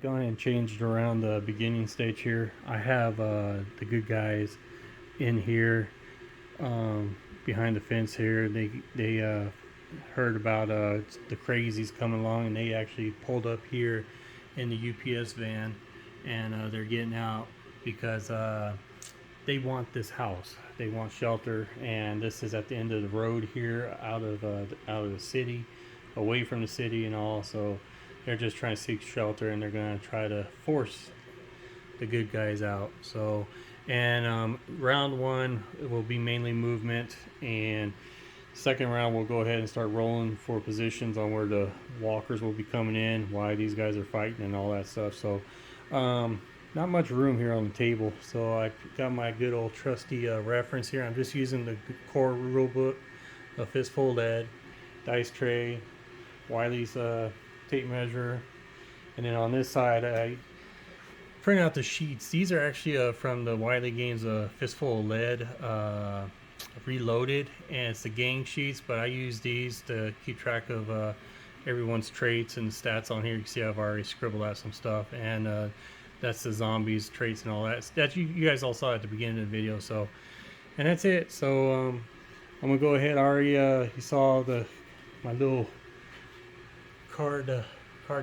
gone and changed around the beginning stage here. I have the good guys in here behind the fence here. They heard about the crazies coming along, and they actually pulled up here in the UPS van, and they're getting out because they want this house. They want shelter, and this is at the end of the road here, out of the city, away from the city and all. So they're just trying to seek shelter, and they're going to try to force the good guys out. So, and round one will be mainly movement, and second round we'll go ahead and start rolling for positions on where the walkers will be coming in, why these guys are fighting, and all that stuff. So not much room here on the table, so I got my good old trusty reference here. I'm just using the core rule book, a Fistful of Lead, dice tray, Wiley's tape measure, and then on this side I print out the sheets. These are actually from the Wiley Games Fistful of Lead Reloaded, and it's the gang sheets, but I use these to keep track of everyone's traits and stats on here. You can see I've already scribbled out some stuff, and that's the zombies traits and all that. That you guys all saw at the beginning of the video. So, and that's it. So I'm gonna go ahead. I already you saw my little card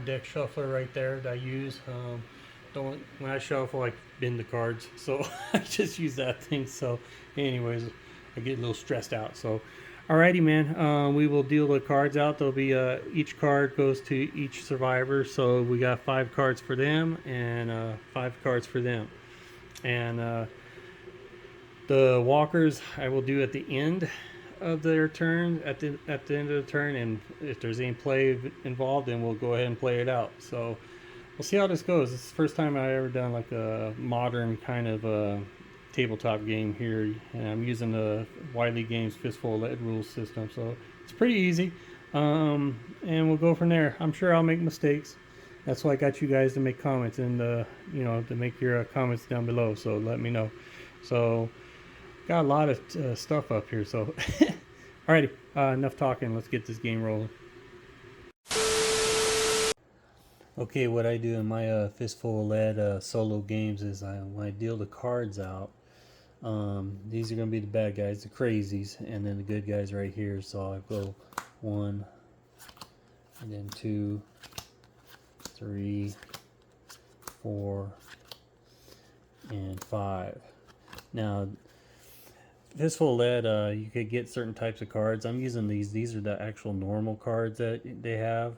deck shuffler right there that I use. When I shuffle, I bin the cards, so I just use that thing. So anyways, I get a little stressed out. So alrighty, man, we will deal the cards out. There'll be each card goes to each survivor, so we got 5 cards for them and 5 cards for them. And the walkers I will do at the end of their turn, at the end of the turn, and if there's any play involved, then we'll go ahead and play it out. So we'll see how this goes. This is the first time I ever done like a modern kind of tabletop game here, and I'm using the Wiley Games Fistful of Lead rules system, so it's pretty easy. And we'll go from there. I'm sure I'll make mistakes. That's why I got you guys to make comments, and to make your comments down below, so let me know. So got a lot of stuff up here, so alrighty, enough talking. Let's get this game rolling. Okay, what I do in my Fistful of Lead solo games is when I deal the cards out, these are going to be the bad guys, the crazies, and then the good guys right here. So I go 1, and then 2, 3, 4, and 5. Now, Fistful of Lead, you could get certain types of cards. I'm using these. These are the actual normal cards that they have.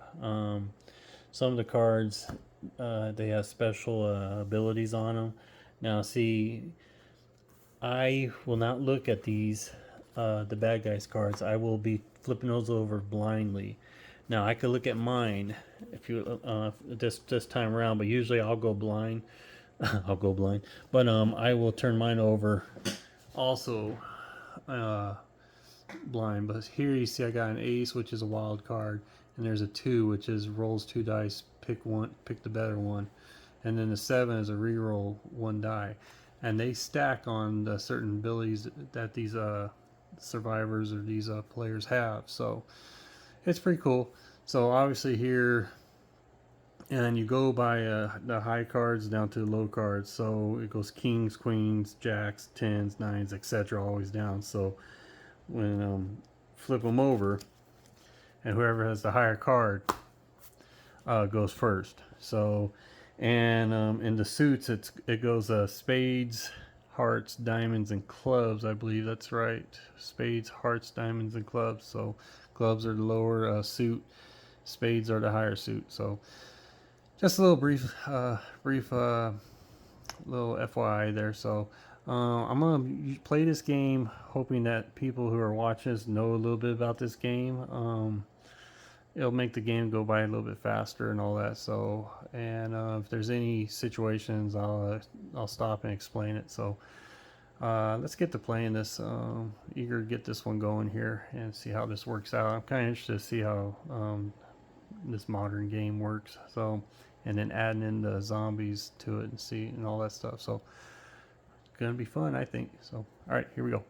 Some of the cards, they have special abilities on them. Now, see, I will not look at these, the bad guys cards. I will be flipping those over blindly. Now, I could look at mine if you this time around, but usually I'll go blind. I'll go blind, but I will turn mine over also blind. But here you see I got an ace, which is a wild card, and there's a 2, which is rolls 2 dice, pick the better one, and then the 7 is a reroll 1 die, and they stack on the certain abilities that these survivors or these players have. So it's pretty cool. So obviously here, and you go by the high cards down to the low cards. So it goes kings, queens, jacks, 10s, 9s, etc. always down. So when flip them over, and whoever has the higher card goes first. So, and in the suits, it goes spades, hearts, diamonds, and clubs. I believe that's right. Spades, hearts, diamonds, and clubs. So clubs are the lower suit, spades are the higher suit. So just a little brief little FYI there. So I'm gonna play this game, hoping that people who are watching this know a little bit about this game. It'll make the game go by a little bit faster and all that. So, and if there's any situations, I'll stop and explain it. So let's get to playing this. Eager to get this one going here and see how this works out. I'm kind of interested to see how this modern game works. So, and then adding in the zombies to it and see and all that stuff. So it's gonna be fun, I think. So all right, here we go.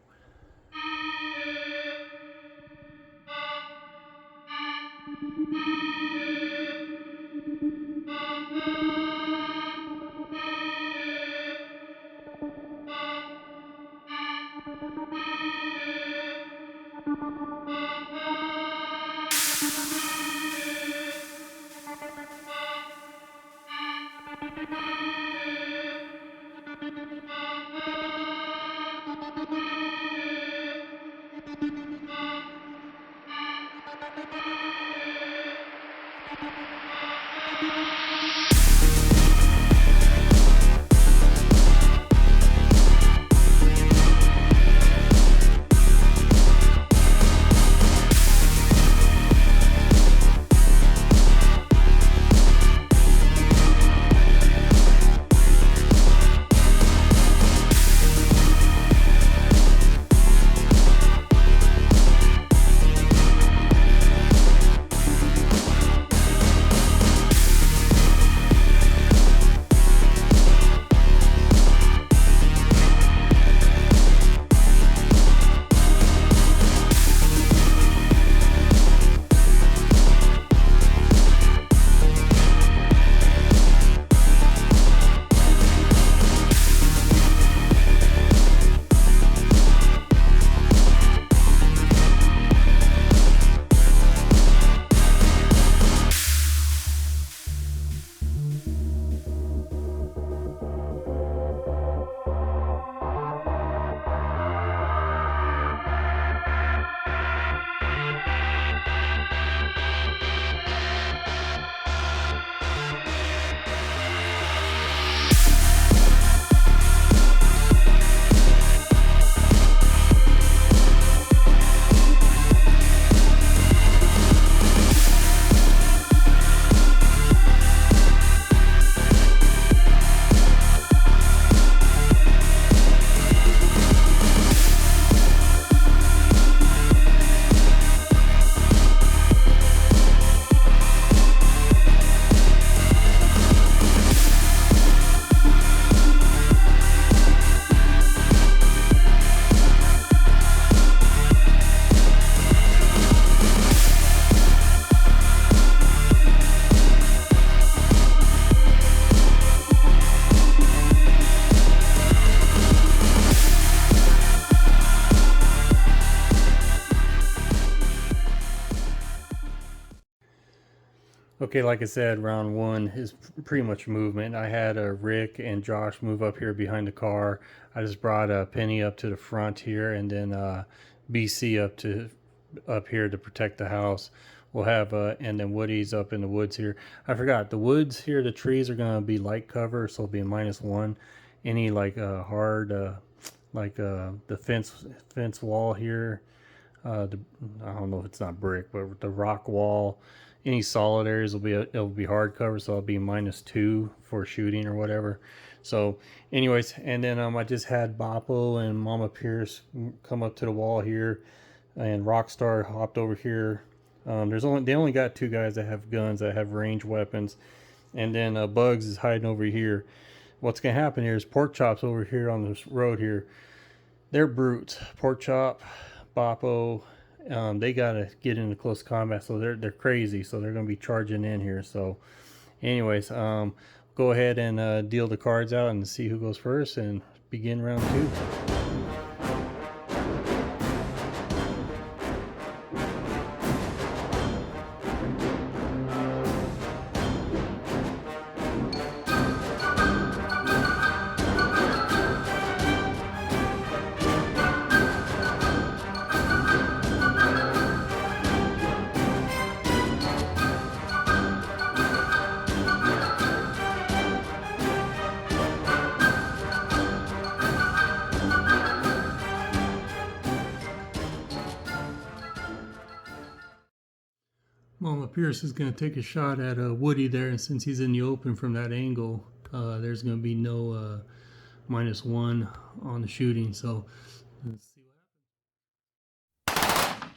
Okay, like I said, round one is pretty much movement. I had Rick and Josh move up here behind the car. I just brought Penny up to the front here, and then BC up here to protect the house. We'll have and then Woody's up in the woods here. I forgot the woods here. The trees are gonna be light cover, so it'll be a -1. Any like hard the fence wall here. I don't know if it's not brick, but the rock wall, any solid areas it'll be hardcover, so it'll be -2 for shooting or whatever. So, anyways, and then I just had Boppo and Mama Pierce come up to the wall here, and Rockstar hopped over here. They only got 2 guys that have guns that have range weapons, and then Bugs is hiding over here. What's gonna happen here is Pork Chop's over here on this road here. They're brutes. Pork Chop, Boppo, they gotta get into close combat, so they're crazy, so they're gonna be charging in here. So anyways, go ahead and deal the cards out and see who goes first and begin round 2. Mama Pierce is going to take a shot at Woody there, and since he's in the open from that angle, there's going to be no -1 on the shooting. So let's see what happens.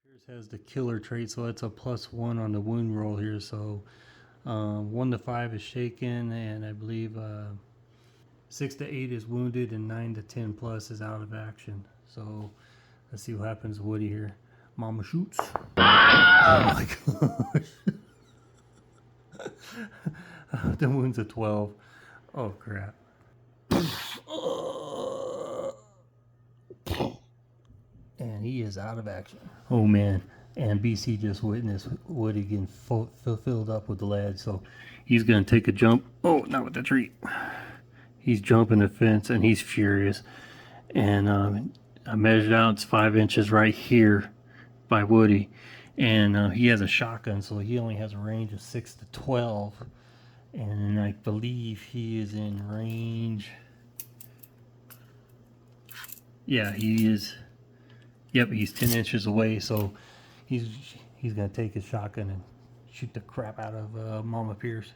Mama Pierce has the killer trait, so that's a +1 on the wound roll here. So 1 to 5 is shaken, and I believe 6 to 8 is wounded, and 9 to 10 plus is out of action. So let's see what happens to Woody here. Mama shoots. Oh my gosh. The wound's a 12. Oh crap. And he is out of action. Oh man. And BC just witnessed Woody getting filled up with lead, so he's gonna take a jump. Oh, not with the tree. He's jumping the fence and he's furious. And I measured out, it's 5 inches right here by Woody. And he has a shotgun, so he only has a range of 6 to 12. And I believe he is in range. Yeah, he is. Yep, he's 10 inches away, so he's gonna take his shotgun and shoot the crap out of Mama Pierce.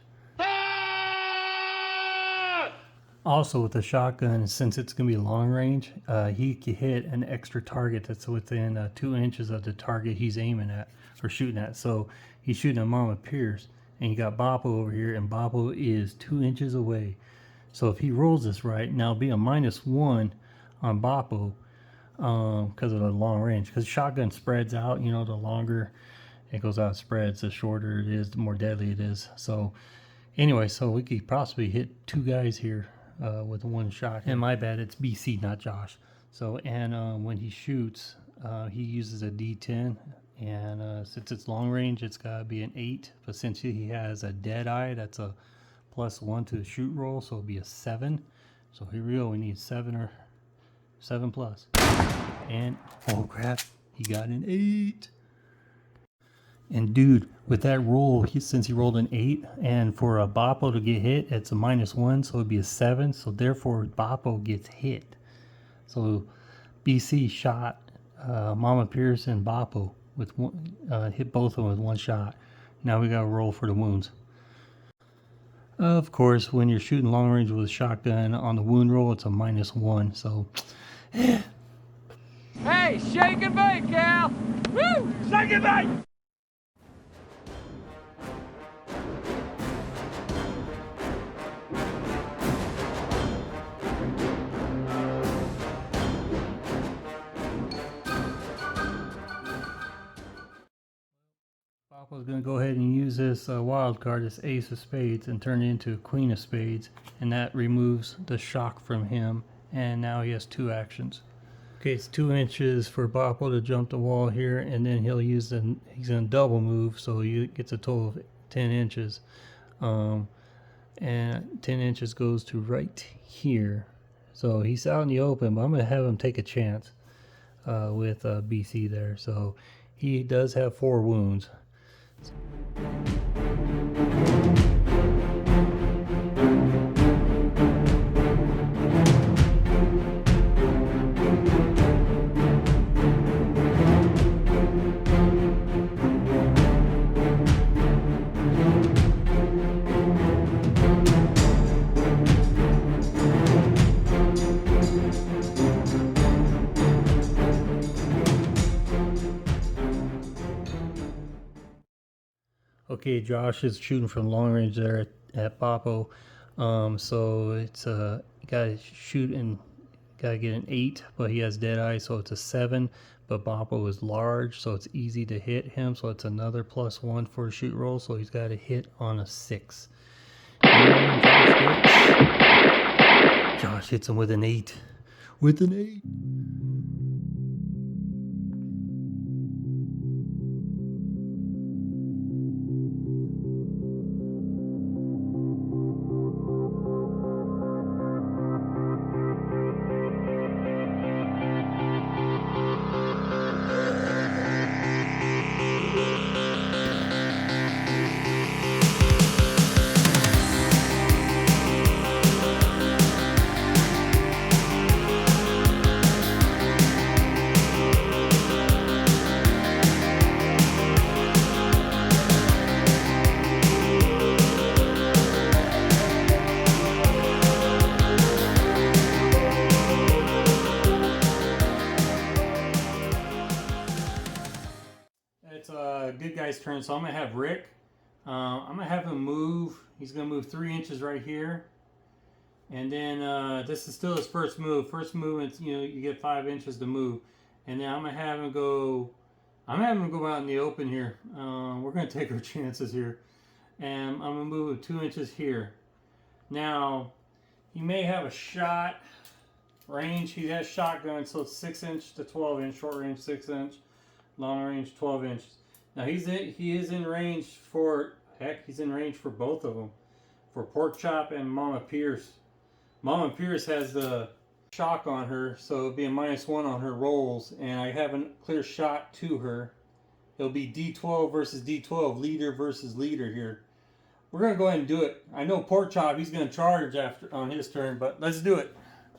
Also, with the shotgun, since it's gonna be long range, he can hit an extra target that's within 2 inches of the target he's aiming at or shooting at. So he's shooting at Mama Pierce, and you got Boppo over here, and Boppo is 2 inches away. So if he rolls this right, now it'll be a -1 on Boppo. Because of the long range, because shotgun spreads out, you know, the longer it goes out, spreads, the shorter it is, the more deadly it is. So anyway, so we could possibly hit 2 guys here with one shot. And my bad, it's BC, not Josh. So, and when he shoots, he uses a D10, and since it's long range, it's got to be an 8, but since he has a dead eye, that's a +1 to the shoot roll, so it'll be a 7. So here we go, we need 7 plus. And oh crap, he got an 8. And dude, with that roll, since he rolled an 8, and for a Boppo to get hit, it's a -1, so it'd be a 7. So therefore, Boppo gets hit. So BC shot Mama Pierce and Boppo with one, hit both of them with one shot. Now we gotta roll for the wounds. Of course, when you're shooting long range with a shotgun on the wound roll, it's a -1. So. Hey, shake and bake, Cal! Woo! Shake and bake! Boppo's going to go ahead and use this wild card, this Ace of Spades, and turn it into Queen of Spades, and that removes the shock from him, and now he has 2 actions. Okay, it's 2 inches for Boppo to jump the wall here, and then he'll use he's going to double move, so he gets a total of 10 inches. And 10 inches goes to right here. So he's out in the open, but I'm going to have him take a chance with BC there. So he does have 4 wounds. Okay, Josh is shooting from long range there at Boppo. So it's gotta shoot and gotta get an 8, but he has dead eye, so it's a 7. But Boppo is large, so it's easy to hit him. So it's another +1 for a shoot roll. So he's got to hit on a 6. And Josh hits him with an 8. With an 8. It's a good guy's turn, so I'm going to have Rick. I'm going to have him move. He's going to move 3 inches right here. And then this is still his first move. First movement, you get 5 inches to move. And then I'm going to have him go... I'm having him go out in the open here. We're going to take our chances here. And I'm going to move 2 inches here. Now, He may have a shot range. He has shotgun, so it's 6" to 12". Short range 6", long range 12 inches. Now he is in range for, heck, he's in range for both of them, for Pork Chop and Mama Pierce. Mama Pierce has the shock on her, so it'll be a -1 on her rolls, and I have a clear shot to her. It'll be D12 versus D12, leader versus leader here. We're gonna go ahead and do it. I know Pork Chop, he's gonna charge after on his turn, but let's do it.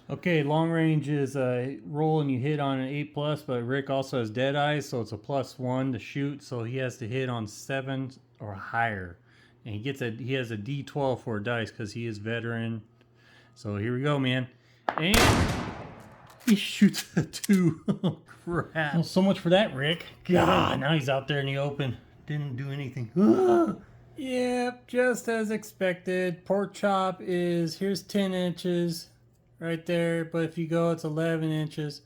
Okay, long range is a roll and you hit on an 8+, but Rick also has dead eyes, so it's a +1 to shoot, so he has to hit on 7 or higher. And he has a D12 for a dice because he is veteran. So here we go, man. And he shoots a 2. Oh, crap. Well, so much for that, Rick. God, now he's out there in the open. Didn't do anything. Yep, just as expected. Pork Chop here's 10 inches right there, but if you go, it's 11 inches.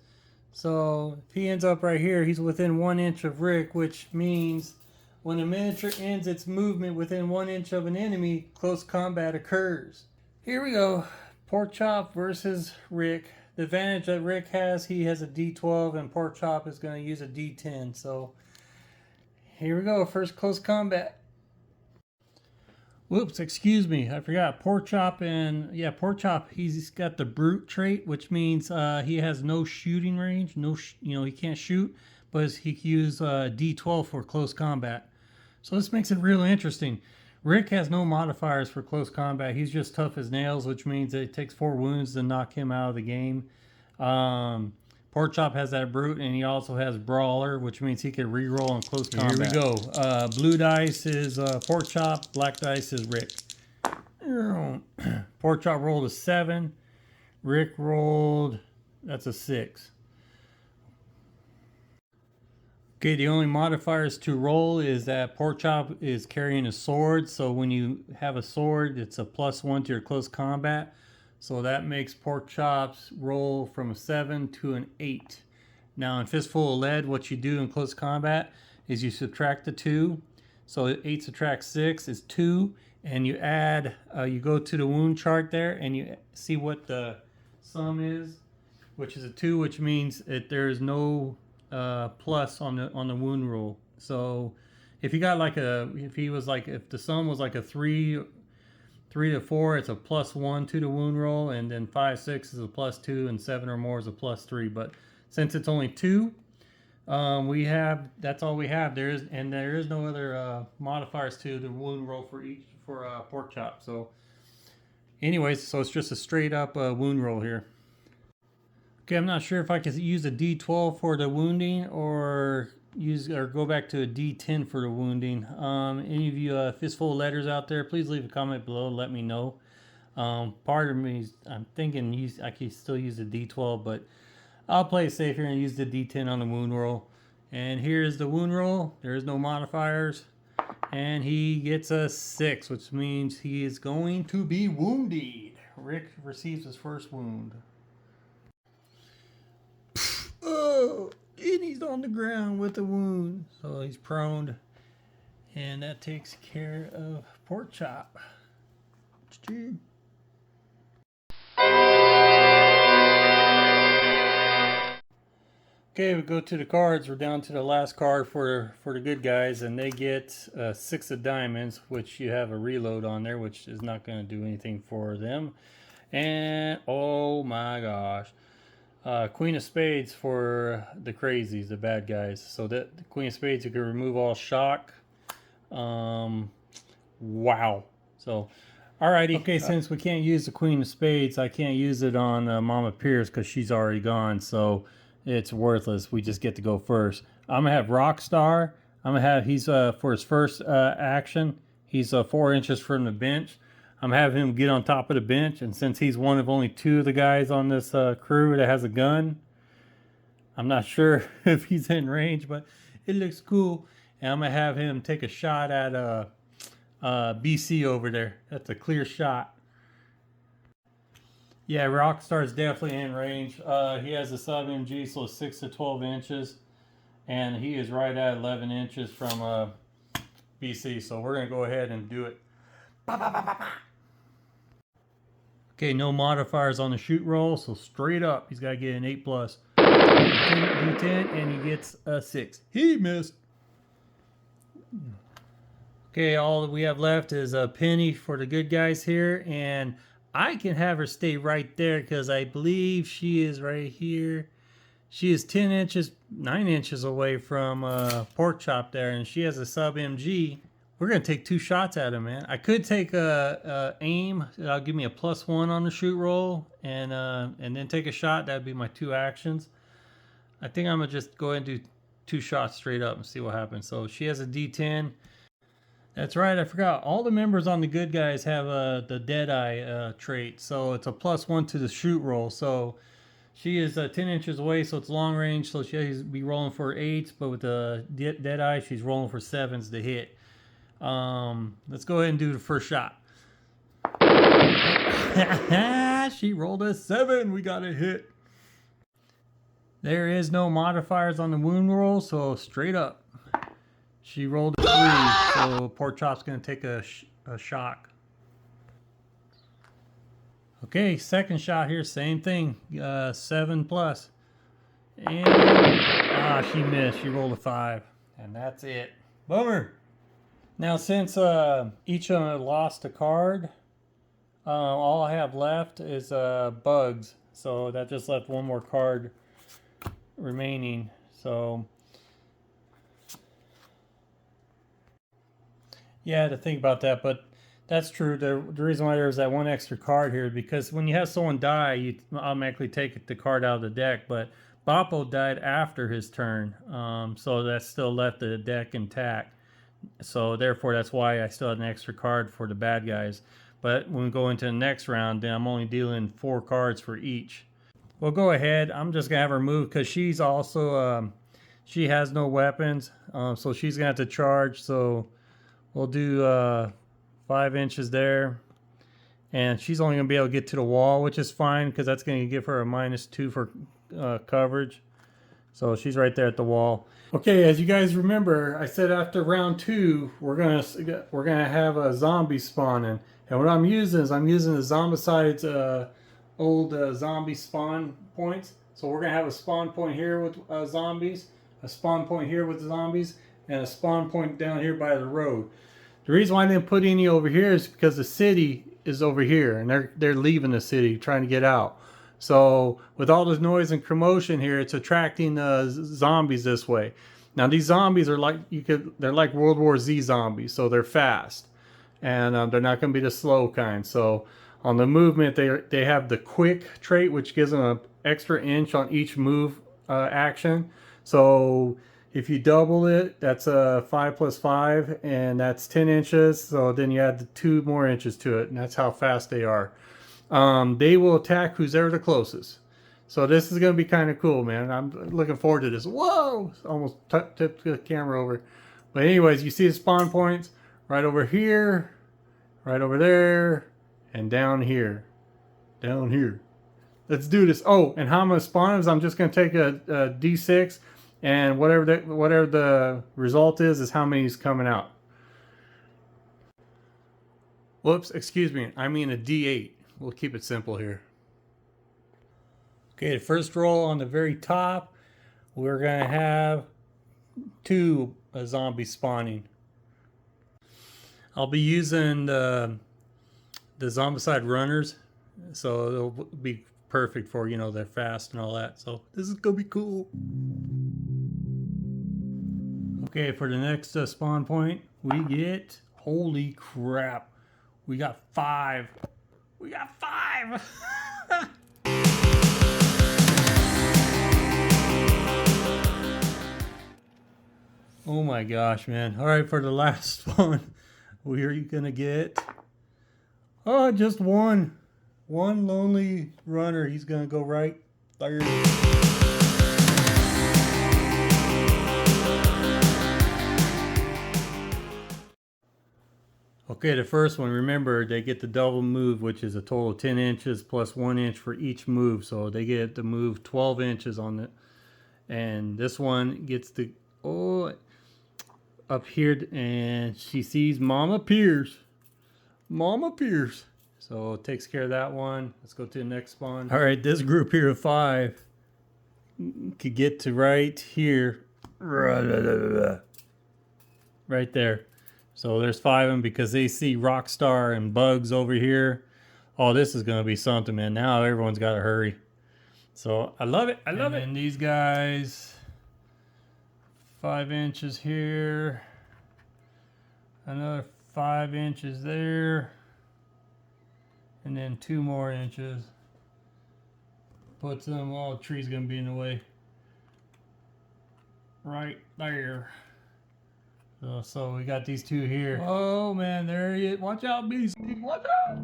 So if he ends up right here, he's within 1 inch of Rick, which means when a miniature ends its movement within 1 inch of an enemy, close combat occurs. Here we go. Pork Chop versus Rick. The advantage that Rick has, he has a D12 and Pork Chop is going to use a D10. So here we go. First close combat. Whoops, excuse me. I forgot. Pork Chop Pork Chop, he's got the brute trait, which means he has no shooting range. He can't shoot, but he can use D12 for close combat. So this makes it real interesting. Rick has no modifiers for close combat. He's just tough as nails, which means it takes 4 wounds to knock him out of the game. Pork Chop has that brute, and he also has brawler, which means he can reroll on close combat. Here we go. Blue dice is Pork Chop. Black dice is Rick. Pork Chop rolled a 7. Rick rolled, that's a 6. Okay, the only modifiers to roll is that Pork Chop is carrying a sword. So when you have a sword, it's a +1 to your close combat. So that makes Pork Chop's roll from a 7 to an 8. Now in Fistful of Lead, what you do in close combat is you subtract the 2. So 8 subtracts 6 is 2. And you add, you go to the wound chart there and you see what the sum is, which is a 2, which means that there is no plus on the wound roll. So if you got like if the sum was like a 3 to 4, it's a +1 to the wound roll, and then 5, 6 is a +2, and 7 or more is a +3. But since it's only 2, that's all we have. There is no other modifiers to the wound roll for Pork Chop. So anyways, so it's just a straight up wound roll here. Okay, I'm not sure if I can use a D12 for the wounding or go back to a D10 for the wounding. Any of you Fistful of Letters out there, please leave a comment below and let me know. Part of me, I'm thinking I can still use a D12, but I'll play it safe here and use the D10 on the wound roll. And here's the wound roll. There is no modifiers. And he gets a 6, which means he is going to be wounded. Rick receives his first wound. Oh, and he's on the ground with a wound, so he's prone, and that takes care of Pork Chop. Okay, we go to the cards. We're down to the last card for the good guys, and they get 6 of diamonds, which you have a reload on there, which is not going to do anything for them. And oh my gosh. Queen of Spades for the crazies, the bad guys. So that the Queen of Spades, you can remove all shock. Wow. So, alrighty. Okay, since we can't use the Queen of Spades, I can't use it on Mama Pierce because she's already gone. So it's worthless. We just get to go first. I'm gonna have Rockstar. He's for his first action. He's 4 inches from the bench. I'm having him get on top of the bench, and since he's one of only 2 of the guys on this crew that has a gun, I'm not sure if he's in range, but it looks cool. And I'm going to have him take a shot at BC over there. That's a clear shot. Yeah, Rockstar is definitely in range. He has a sub-MG, so 6 to 12 inches, and he is right at 11 inches from BC, so we're going to go ahead and do it. Okay, no modifiers on the shoot roll, so straight up, he's got to get an 8 plus. D10, and he gets a 6. He missed. Okay, all that we have left is a penny for the good guys here, and I can have her stay right there because I believe she is right here. She is 10 inches, 9 inches away from pork chop there, and she has a sub MG. We're gonna take 2 shots at him, man. I could take a aim. That'll give me a +1 on the shoot roll, and then take a shot. That'd be my 2 actions. I think I'm gonna just go ahead and do 2 shots straight up and see what happens. So she has a D10. That's right, I forgot. All the members on the good guys have the Deadeye trait, so it's a +1 to the shoot roll. So she is 10 inches away, so it's long range, so she'll be rolling for 8s, but with the Deadeye, she's rolling for 7s to hit. Let's go ahead and do the first shot. She rolled a 7. We got a hit. There is no modifiers on the wound roll, so straight up. She rolled a 3, so pork chop's gonna take a shock. Okay, second shot here, same thing, 7 plus, and she missed. She rolled a 5, and that's it. Bummer. Now, since each of them lost a card, all I have left is bugs. So that just left one more card remaining. So yeah, I had to think about that, but that's true. The reason why there's that one extra card here is because when you have someone die, you automatically take the card out of the deck. But Boppo died after his turn, so that still left the deck intact. So therefore, that's why I still had an extra card for the bad guys. But when we go into the next round, then I'm only dealing 4 cards for each. Well, go ahead. I'm just gonna have her move because she's also she has no weapons, so she's gonna have to charge. So we'll do 5 inches there, and she's only gonna be able to get to the wall, which is fine because that's gonna give her a -2 for coverage. So she's right there at the wall. Okay, as you guys remember, I said after round 2 we're gonna have a zombie spawning, and what I'm using is the Zombicide's old zombie spawn points. So we're gonna have a spawn point here with zombies, a spawn point here with zombies, and a spawn point down here by the road. The reason why I didn't put any over here is because the city is over here, and they're leaving the city, trying to get out. So with all this noise and commotion here, it's attracting zombies this way. Now these zombies are they're like World War Z zombies, so they're fast, and they're not going to be the slow kind. So on the movement, they have the quick trait, which gives them an extra inch on each move action. So if you double it, that's a 5 + 5, and that's 10 inches. So then you add the 2 more inches to it, and that's how fast they are. They will attack who's ever the closest. So this is going to be kind of cool, man. I'm looking forward to this. Whoa! Almost tipped the camera over. But anyways, you see the spawn points right over here, right over there, and down here. Down here. Let's do this. Oh, and how I'm going to spawn is I'm just going to take a D6, and whatever the result is how many is coming out. Whoops, excuse me. I mean a D8. We'll keep it simple here. Okay, the first roll on the very top, we're going to have 2 zombies spawning. I'll be using the Zombicide runners, so it'll be perfect for, they're fast and all that. So this is going to be cool. Okay, for the next spawn point, we get, holy crap, we got 5. We got 5! Oh my gosh, man. Alright, for the last one, we are gonna get just one lonely runner. He's gonna go right there. Okay, the first one, remember, they get the double move, which is a total of 10 inches plus 1 inch for each move. So they get to move 12 inches on it. And this one gets to, up here, and she sees Mama Pierce. Mama Pierce. So it takes care of that one. Let's go to the next spawn. All right, this group here of 5 could get to right here. Right there. So there's 5 of them because they see Rockstar and Bugs over here. Oh, this is going to be something, man. Now everyone's got to hurry. So I love it. I love it. And these guys, 5 inches here. Another 5 inches there. And then 2 more inches. Puts them, all the tree's going to be in the way. Right there. So we got these 2 here. Oh man, there he is. Watch out, beast. Watch out.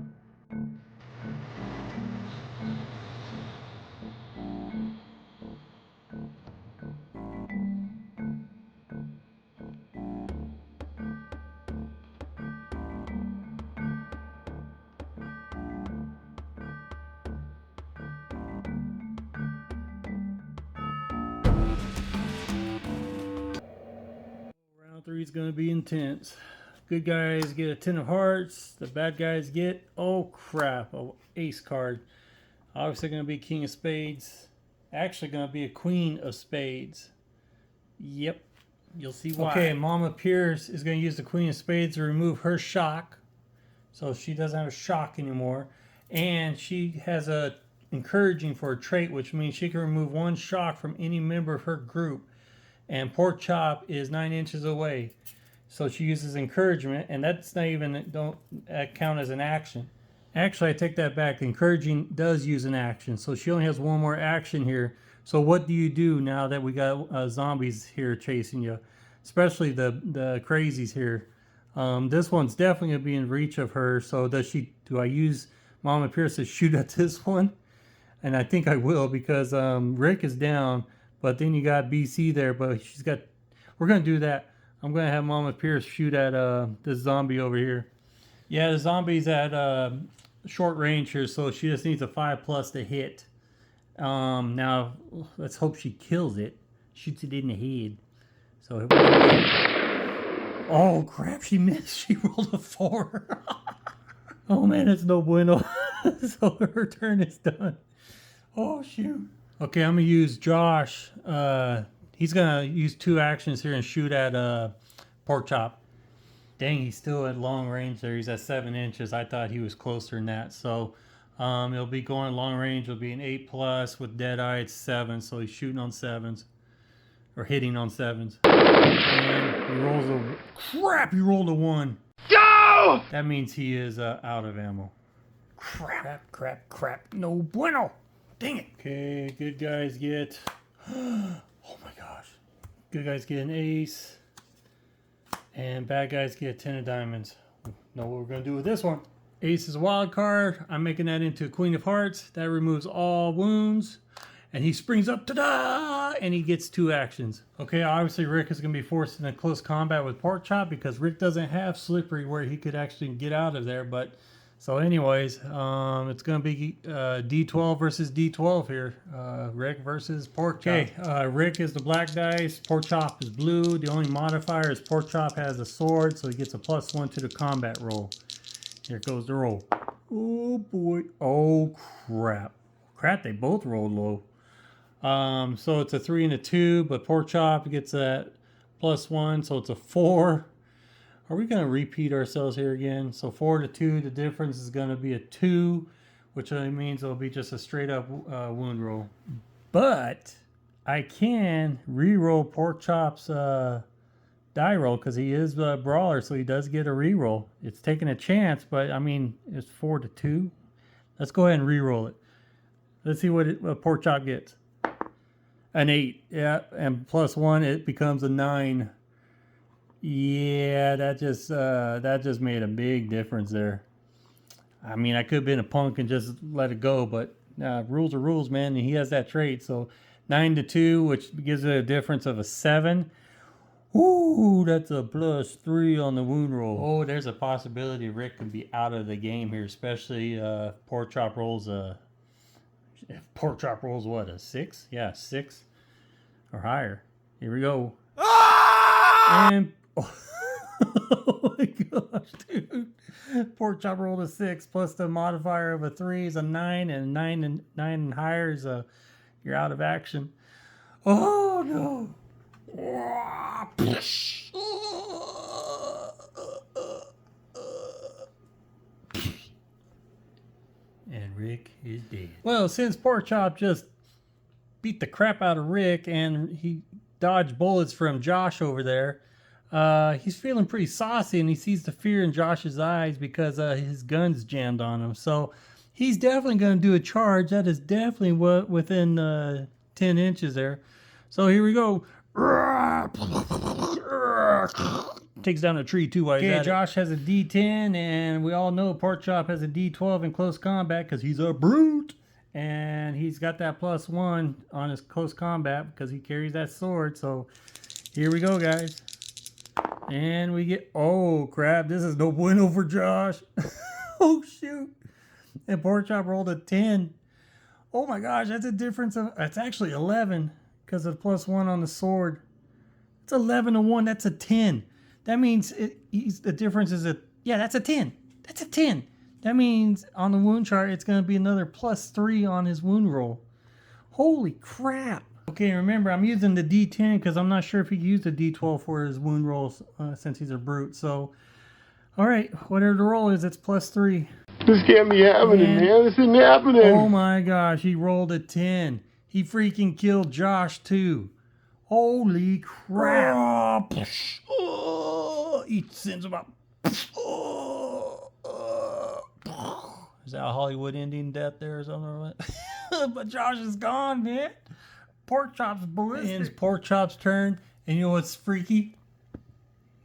Round 3 is going to be intense. Good guys get a 10 of hearts. The bad guys get, oh crap, a ace card. Obviously going to be king of spades. Actually going to be a queen of spades. Yep, you'll see why. Okay, Mama Pierce is going to use the queen of spades to remove her shock. So she doesn't have a shock anymore. And she has a encouraging for a trait, which means she can remove 1 shock from any member of her group. And Pork Chop is 9 inches away. So she uses encouragement, and that's not even, don't count as an action. Actually, I take that back. Encouraging does use an action. So she only has 1 more action here. So what do you do now that we got zombies here chasing you? Especially the crazies here. This one's definitely going to be in reach of her. So do I use Mama Pierce to shoot at this one? And I think I will because Rick is down. But then you got BC there, but she's got, we're going to do that. I'm going to have Mama Pierce shoot at this zombie over here. Yeah, the zombie's at short range here, so she just needs a 5+ to hit. Now, let's hope she kills it. Shoots it in the head. So, oh crap, she missed. She rolled a 4. Oh man, it's no bueno. So her turn is done. Oh shoot. Okay, I'm going to use Josh. He's going to use 2 actions here and shoot at Pork Chop. Dang, he's still at long range there. He's at 7 inches. I thought he was closer than that. So he'll be going long range. It'll be an 8+. With Deadeye, it's 7. So he's shooting on 7s. Or hitting on 7s. And he rolls a... Crap, he rolled a 1. Go! That means he is out of ammo. Crap. No bueno. Dang it. Okay, good guys get... Oh my gosh. Good guys get an ace. And bad guys get 10 of diamonds. Know what we're going to do with this one. Ace is a wild card. I'm making that into a queen of hearts. That removes all wounds. And he springs up, ta-da! And he gets 2 actions. Okay, obviously Rick is going to be forced into close combat with Pork Chop because Rick doesn't have Slippery where he could actually get out of there. But so anyways, it's going to be D12 versus D12 here. Rick versus Pork Chop. Okay, Rick is the black dice. Pork Chop is blue. The only modifier is Pork Chop has a sword, so he gets a +1 to the combat roll. Here goes the roll. Oh boy. Oh crap. Crap, they both rolled low. So it's a 3 and a 2, but Pork Chop gets that +1, so it's a 4. Are we going to repeat ourselves here again? So 4 to 2, the difference is going to be a 2, which means it'll be just a straight up wound roll. But I can re-roll Pork Chop's die roll because he is a brawler, so he does get a re-roll. It's taking a chance, but I mean, it's 4 to 2. Let's go ahead and re-roll it. Let's see what Pork Chop gets. An 8, yeah, and +1, it becomes a 9. Yeah, that just made a big difference there. I mean, I could have been a punk and just let it go, but rules are rules, man, and he has that trait. So 9 to 2, which gives it a difference of a 7. Ooh, that's a +3 on the wound roll. Oh, there's a possibility Rick could be out of the game here, especially Pork Chop rolls a... If Pork Chop rolls what, a 6? Yeah, 6 or higher. Here we go. Ah! And oh my gosh, dude. Pork chop rolled a 6 plus the modifier of a 3 is a 9, and 9 and higher is a you're out of action. Oh no. And Rick is dead. Well, since Pork Chop just beat the crap out of Rick and he dodged bullets from Josh over there, he's feeling pretty saucy, and he sees the fear in Josh's eyes because his gun's jammed on him. So he's definitely going to do a charge. That is definitely within 10 inches there. So here we go. Takes down a tree too while he's at it. Josh has a D10, and we all know Pork Chop has a D12 in close combat because he's a brute. And he's got that +1 on his close combat because he carries that sword. So here we go, guys. And we get, oh crap, this is no bueno for Josh. Oh shoot. And Pork Chop rolled a 10. Oh my gosh, that's a difference of, that's actually 11 because of +1 on the sword. It's 11 to 1, that's a 10. That means the difference is that's a 10. That's a 10. That means on the wound chart, it's going to be another +3 on his wound roll. Holy crap. Okay, remember, I'm using the D10 because I'm not sure if he can use the D12 for his wound rolls since he's a brute. So, all right, whatever the roll is, it's +3. This can't be happening, man. This isn't happening. Oh my gosh, he rolled a 10. He freaking killed Josh too. Holy crap. He sends him up. Is that a Hollywood Indian death there or something? But Josh is gone, man. Pork Chop's ballistic. And it's Pork Chop's turn. And you know what's freaky?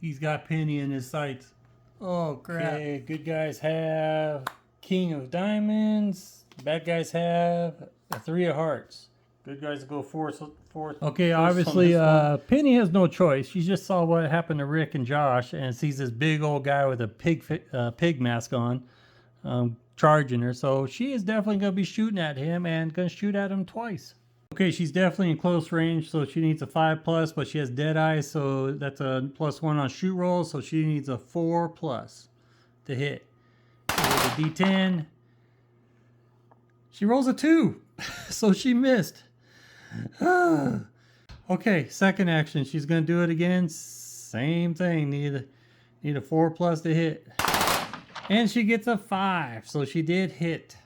He's got Penny in his sights. Oh, crap. Okay, good guys have King of Diamonds. Bad guys have a 3 of Hearts. Good guys go fourth. Okay, obviously, Penny has no choice. She just saw what happened to Rick and Josh and sees this big old guy with a pig mask on charging her. So she is definitely going to be shooting at him and going to shoot at him twice. Okay, she's definitely in close range, so she needs a 5+, but she has dead eyes, so that's a +1 on shoot rolls, so she needs a 4+ to hit. With a D10. She rolls a 2, so she missed. Okay, second action. She's going to do it again. Same thing. Need a 4+ to hit. And she gets a 5, so she did hit.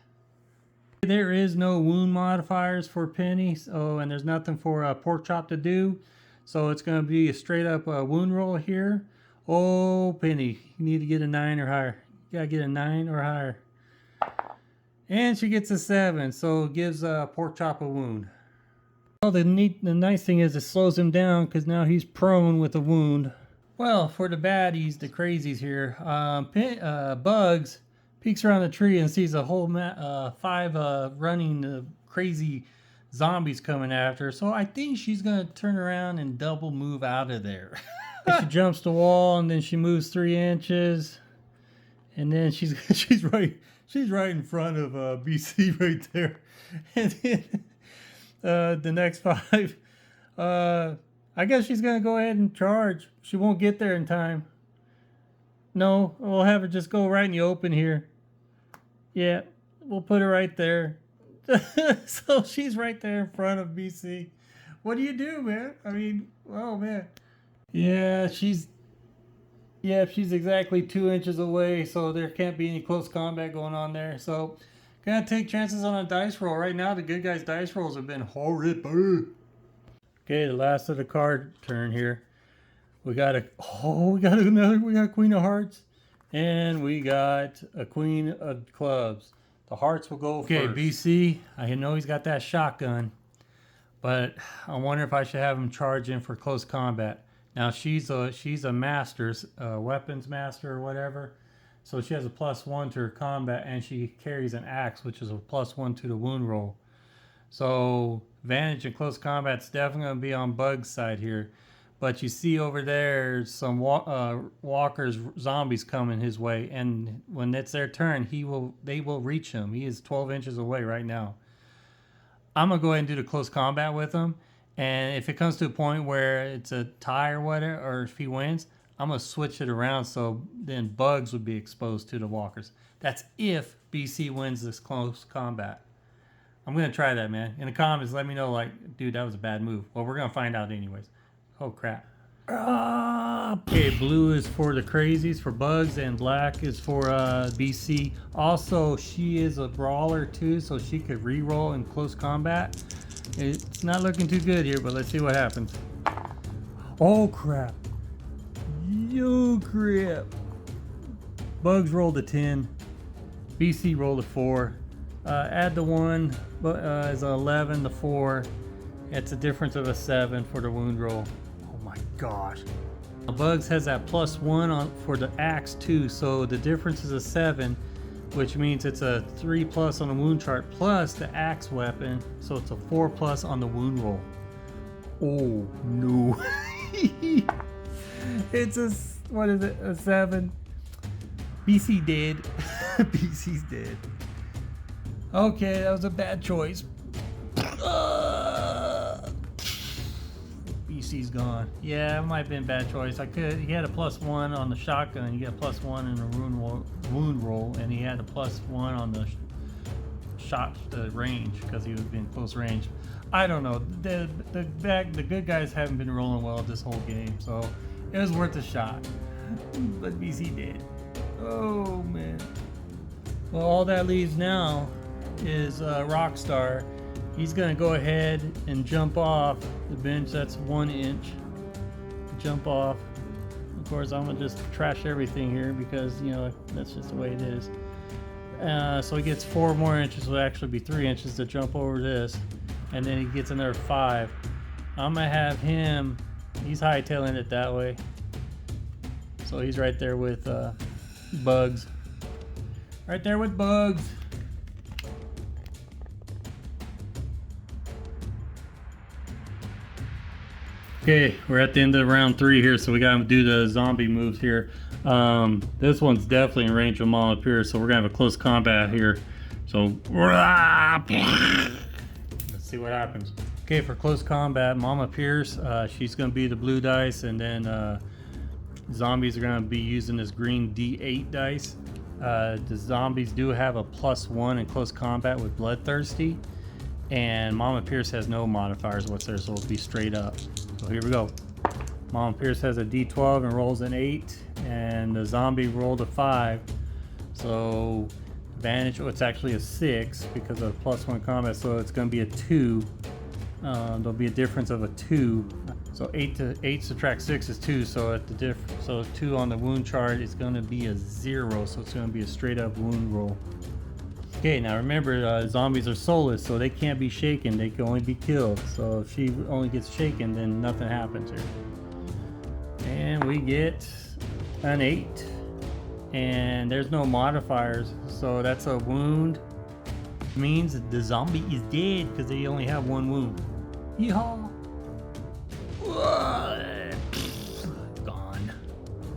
There is no wound modifiers for Penny, and there's nothing for Pork Chop to do. So it's going to be a straight up wound roll here. Oh, Penny, you need to get a 9 or higher. You got to get a 9 or higher. And she gets a 7, so it gives Pork Chop a wound. Well, the nice thing is it slows him down because now he's prone with a wound. Well, for the baddies, the crazies here, Bugs peeks around the tree and sees a whole 5 running crazy zombies coming after her. So I think she's going to turn around and double move out of there. She jumps the wall and then she moves 3 inches. And then she's right in front of BC right there. And then the next 5, I guess she's going to go ahead and charge. She won't get there in time. No, we'll have her just go right in the open here. Yeah, we'll put her right there. So she's right there in front of BC. What do you do, man? I mean, oh man. Yeah, she's exactly 2 inches away, so there can't be any close combat going on there. So, gonna take chances on a dice roll. Right now, the good guys' dice rolls have been horrible. Okay, the last of the card turn here. We got a Queen of Hearts, and we got a Queen of Clubs. The Hearts will go first. Okay, BC, I know he's got that shotgun, but I wonder if I should have him charge in for close combat. Now she's a master's weapons master or whatever, so she has a +1 to her combat, and she carries an axe, which is a +1 to the wound roll. So advantage in close combat is definitely going to be on Bug's side here. But you see over there some walkers, zombies coming his way, and when it's their turn, they will reach him. He is 12 inches away right now. I'm gonna go ahead and do the close combat with him, and if it comes to a point where it's a tie or whatever, or if he wins, I'm going to switch it around so then bugs would be exposed to the walkers. That's if BC wins this close combat. I'm going to try that, man. In the comments, let me know, like, dude, that was a bad move. Well, we're going to find out anyways. Oh, crap. Okay, blue is for the crazies, for bugs, and black is for BC. Also, she is a brawler too, so she could re-roll in close combat. It's not looking too good here, but let's see what happens. Oh, crap. Yo, crap. Bugs rolled a 10. BC rolled a 4. Add the 1 is an 11, the 4. It's a difference of a 7 for the wound roll. Oh my gosh. Bugs has that +1 on for the axe too, so the difference is a 7, which means it's a 3+ on the wound chart plus the axe weapon, so it's a 4+ on the wound roll. Oh no. It's a, what is it, a 7. BC dead. BC's dead. Okay, that was a bad choice. BC's gone. Yeah, it might have been a bad choice. He had a +1 on the shotgun. You get a +1 in the wound roll, and he had a +1 on the the range because he was being close range. I don't know. The good guys haven't been rolling well this whole game, so it was worth a shot. But BC did. Oh man. Well, all that leaves now is Rockstar. He's gonna go ahead and jump off the bench. That's 1 inch. Jump off. Of course, I'm gonna just trash everything here because, you know, that's just the way it is. So he gets 4 more inches. Will actually be 3 inches to jump over this, and then he gets another 5. I'm gonna have him. He's hightailing it that way. So he's right there with bugs. Right there with bugs. Okay, we're at the end of round 3 here, so we gotta do the zombie moves here. This one's definitely in range of Mama Pierce, so we're gonna have a close combat here. So let's see what happens. Okay, for close combat, Mama Pierce, she's gonna be the blue dice, and then zombies are gonna be using this green D8 dice. The zombies do have a +1 in close combat with Bloodthirsty, and Mama Pierce has no modifiers whatsoever, so it'll be straight up. So here we go. Mama Pierce has a D12 and rolls an 8, and the zombie rolled a 5. So advantage, it's actually a 6 because of +1 combat, so it's going to be a 2. There'll be a difference of a 2. So 8 subtract 6 is 2, so at the so 2 on the wound chart is going to be a 0, so it's going to be a straight up wound roll. Okay, now remember, zombies are soulless, so they can't be shaken. They can only be killed. So if she only gets shaken, then nothing happens here. And we get an 8. And there's no modifiers, so that's a wound. Means the zombie is dead because they only have 1 wound. Yeehaw! Gone.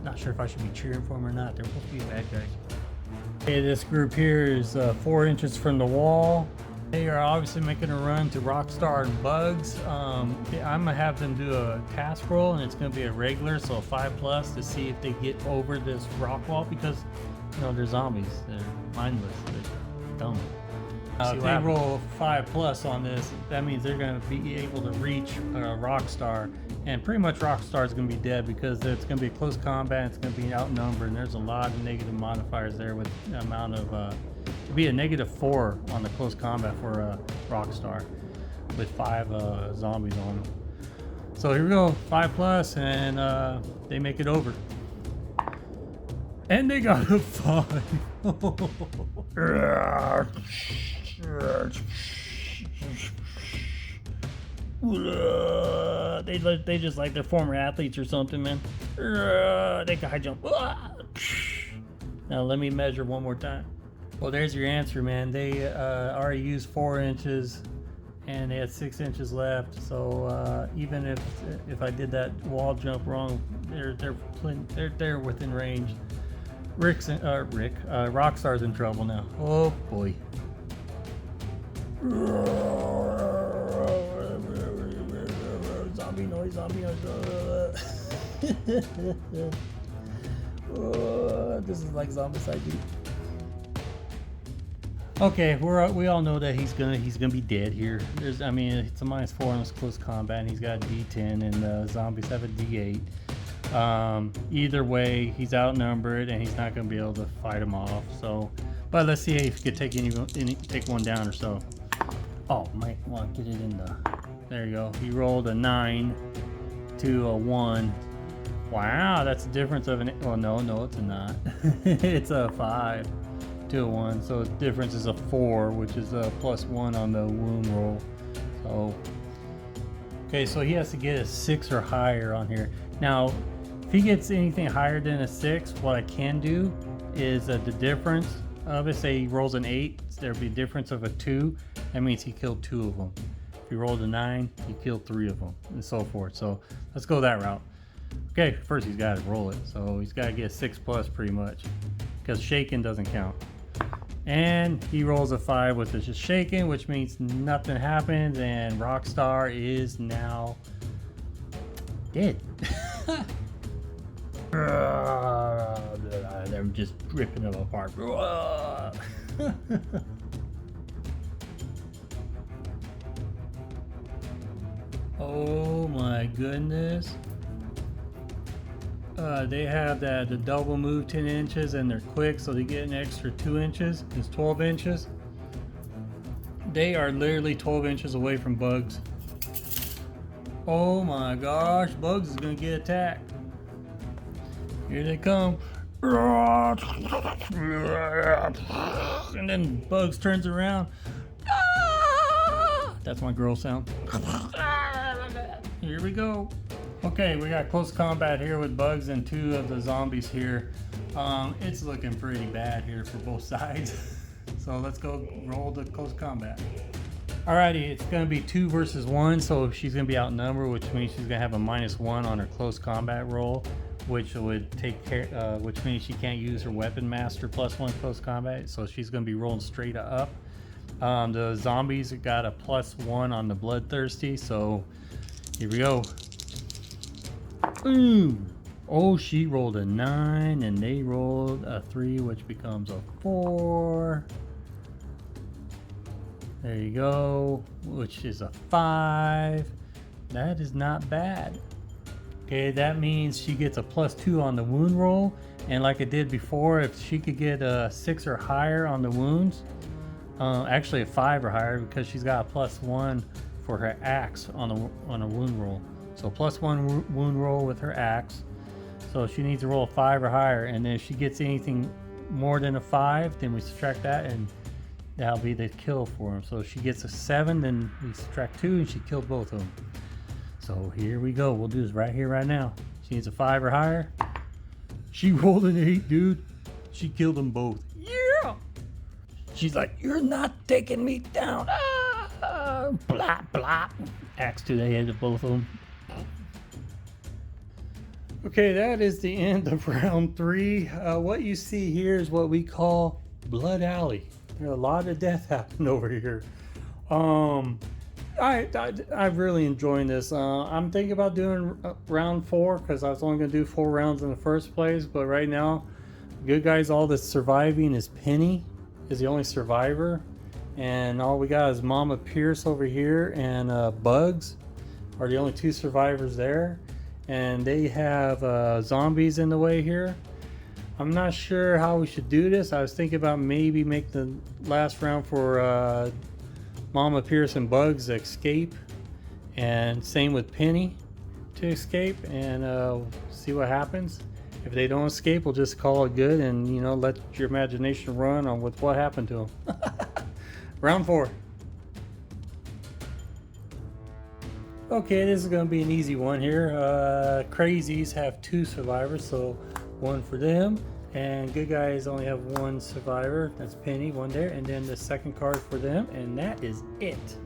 Not sure if I should be cheering for him or not. They're supposed to be bad guys. Okay, this group here is 4 inches from the wall. They are obviously making a run to Rockstar and Bugs. I'm gonna have them do a task roll, and it's gonna be a regular, so a 5+ to see if they get over this rock wall, because, you know, they're zombies. They're mindless. They're dumb. If they roll 5+ on this, that means they're going to be able to reach Rockstar, and pretty much Rockstar is going to be dead because it's going to be a close combat. It's going to be outnumbered, and there's a lot of negative modifiers there with the amount of it'd be a -4 on the close combat for Rockstar with 5 zombies on them. So here we go, 5+, and they make it over, and they got a 5. They just like they're former athletes or something, man. They can high jump. Now let me measure one more time. Well, there's your answer, man. They already used 4 inches, and they had 6 inches left. So even if I did that wall jump wrong, they're within range. Rockstar's in trouble now. Oh boy. Zombie noise. This is like Zombicide, dude. Okay, we all know that he's gonna be dead here. It's a -4 on his close combat, and he's got a D10, and zombies have a D8. Either way, he's outnumbered, and he's not gonna be able to fight him off. So, but let's see if he could take one down or so. Oh, might want to get it in the. There you go. He rolled a 9 to a 1. Wow, that's the difference of an. Well, no, it's not. It's a 5 to a 1. So the difference is a 4, which is a +1 on the wound roll. So, okay, so he has to get a 6 or higher on here. Now, if he gets anything higher than a 6, what I can do is the difference of it. Say he rolls an 8, there'll be a difference of a 2. That means he killed 2 of them. If he rolled a 9, he killed 3 of them, and so forth. So let's go that route. Okay, first he's got to roll it. So he's got to get 6+ pretty much, because shaking doesn't count. And he rolls a 5 with his shaking, which means nothing happens, and Rockstar is now dead. They're just ripping them apart. Oh my goodness. They have the double move 10 inches, and they're quick, so they get an extra 2 inches. It's 12 inches. They are literally 12 inches away from Bugs. Oh my gosh, Bugs is gonna get attacked. Here they come. And then Bugs turns around. That's my girl sound. Here we go. Okay, we got close combat here with Bugs and 2 of the zombies here. It's looking pretty bad here for both sides. So let's go roll the close combat. Alrighty, it's gonna be 2 versus 1, so she's gonna be outnumbered, which means she's gonna have a -1 on her close combat roll, which would take care, which means she can't use her weapon master +1 close combat, so she's gonna be rolling straight up. The zombies got a +1 on the bloodthirsty, so here we go. Ooh. Oh, she rolled a 9, and they rolled a 3, which becomes a 4. There you go, which is a 5. That is not bad. Okay, that means she gets a +2 on the wound roll, and like I did before, if she could get a 6 or higher on the wounds, actually a 5 or higher, because she's got a +1 for her axe on a wound roll. So +1 wound roll with her axe. So she needs to roll a 5 or higher, and then if she gets anything more than a 5, then we subtract that, and that'll be the kill for him. So if she gets a 7, then we subtract 2, and she killed both of them. So here we go. We'll do this right here, right now. She needs a 5 or higher. She rolled an 8, dude. She killed them both. Yeah! She's like, you're not taking me down. Ah! Blah, blah. Axe to the head of both of them. Okay, that is the end of round 3. What you see here is what we call Blood Alley. There's a lot of death happened over here. I'm really enjoying this. I'm thinking about doing round 4, because I was only going to do 4 rounds in the first place. But right now, good guys, all that's surviving is Penny, is the only survivor. And all we got is Mama Pierce over here, and Bugs are the only 2 survivors there. And they have zombies in the way here. I'm not sure how we should do this. I was thinking about maybe make the last round for Mama Pierce and Bugs escape, and same with Penny to escape, and see what happens. If they don't escape, we'll just call it good, and let your imagination run on with what happened to them. Round 4. Okay, this is going to be an easy one here. Crazies have 2 survivors, so 1 for them. And good guys only have 1 survivor. That's Penny, 1 there. And then the second card for them, and that is it.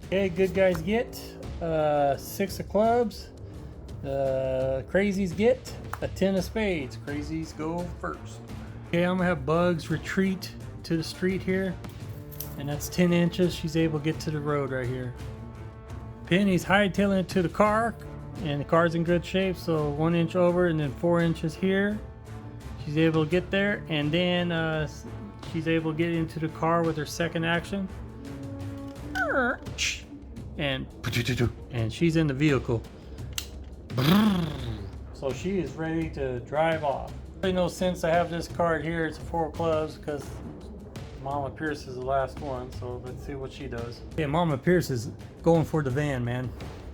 Okay, good guys get 6 of clubs. Crazies get a 10 of spades. Crazies go first. Okay, I'm going to have Bugs retreat to the street here. And that's 10 inches. She's able to get to the road right here. Penny's hightailing it to the car. and the car's in good shape. So 1 inch over and then 4 inches here. She's able to get there, and then she's able to get into the car with her second action. And she's in the vehicle. So she is ready to drive off. Really no sense to have this card here. It's a 4 clubs because Mama Pierce is the last one. So let's see what she does. Yeah, Mama Pierce is going for the van, man.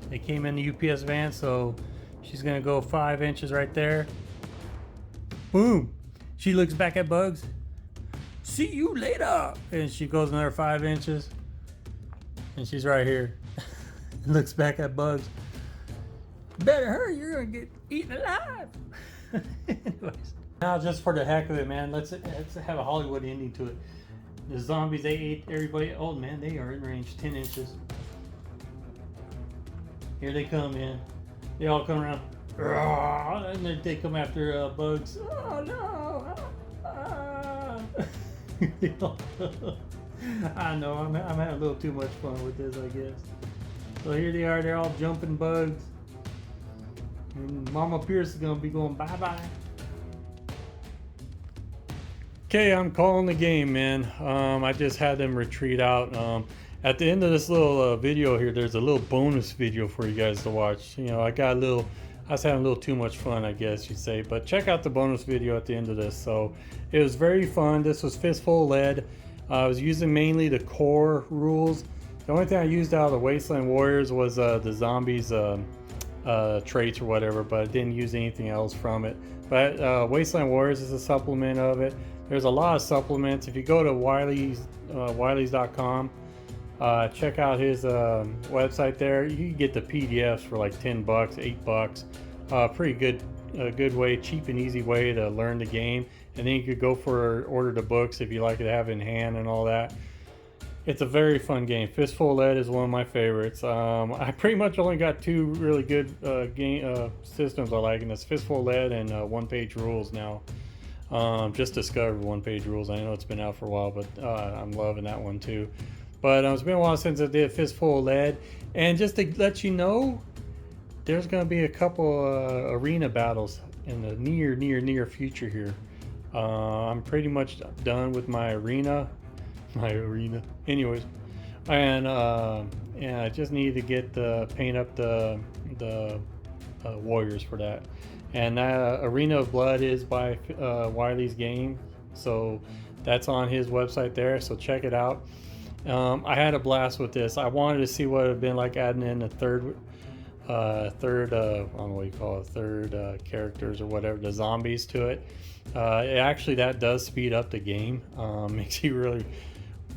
They came in the UPS van, so she's gonna go 5 inches right there. Boom. She looks back at Bugs. See you later. And she goes another 5 inches. And she's right here. Looks back at Bugs. Better hurry, you're gonna get eaten alive. Anyways, now just for the heck of it, man, let's have a Hollywood ending to it. The zombies, they ate everybody. Oh man, they are in range 10 inches. Here they come in. They all come around. And then they come after Bugs. Oh no! I know, I'm having a little too much fun with this, I guess. So here they are, they're all jumping Bugs. And Mama Pierce is gonna be going bye-bye. Okay, I'm calling the game, man. I just had them retreat out. At the end of this little video here, there's a little bonus video for you guys to watch. You know, I was having a little too much fun, I guess you'd say. But check out the bonus video at the end of this. So it was very fun. This was Fistful of Lead. I was using mainly the core rules. The only thing I used out of the Wasteland Warriors was the zombies traits or whatever, but I didn't use anything else from it. But Wasteland Warriors is a supplement of it. There's a lot of supplements. If you go to Wiley's.com, check out his website there. You can get the PDFs for like $10, $8. Pretty good way, cheap and easy way to learn the game. And then you could go for order the books if you like to have it in hand and all that. It's a very fun game. Fistful of Lead is one of my favorites. I pretty much only got 2 really good game systems I like, and it's Fistful of Lead and one-page rules now. Just discovered one-page rules. I know it's been out for a while, but I'm loving that one too. But it's been a while since I did Fistful of Lead. And just to let you know, there's going to be a couple arena battles in the near future here. I'm pretty much done with my arena. Anyways, and I just need to get paint up the warriors for that. And Arena of Blood is by Wiley's Game, so that's on his website there. So check it out. I had a blast with this. I wanted to see what it would have been like adding in a third I don't know what you call it, third characters or whatever, the zombies to it. Actually, that does speed up the game. Makes you really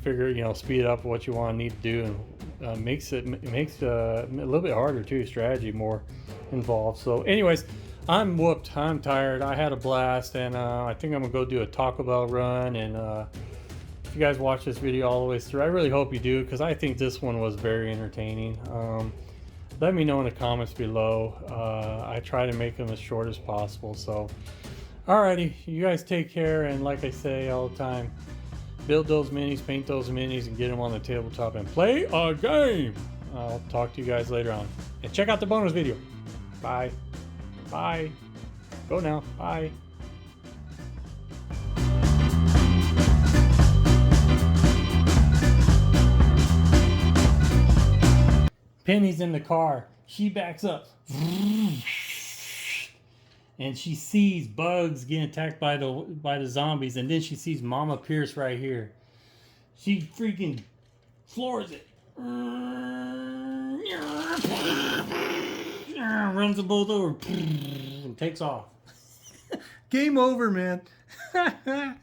figure, speed up what you want to need to do, and makes it a little bit harder too. Strategy more involved. So, anyways, I'm whooped. I'm tired. I had a blast, and I think I'm gonna go do a Taco Bell run. And if you guys watch this video all the way through, I really hope you do, because I think this one was very entertaining. Let me know in the comments below. I try to make them as short as possible. So, alrighty, you guys take care, and like I say all the time, build those minis, paint those minis, and get them on the tabletop and play a game. I'll talk to you guys later on. And check out the bonus video. Bye. Bye. Go now. Bye. Penny's in the car. She backs up. And she sees Bugs getting attacked by the zombies, and then she sees Mama Pierce right here. She freaking floors it. Runs them both over and takes off. Game over, man.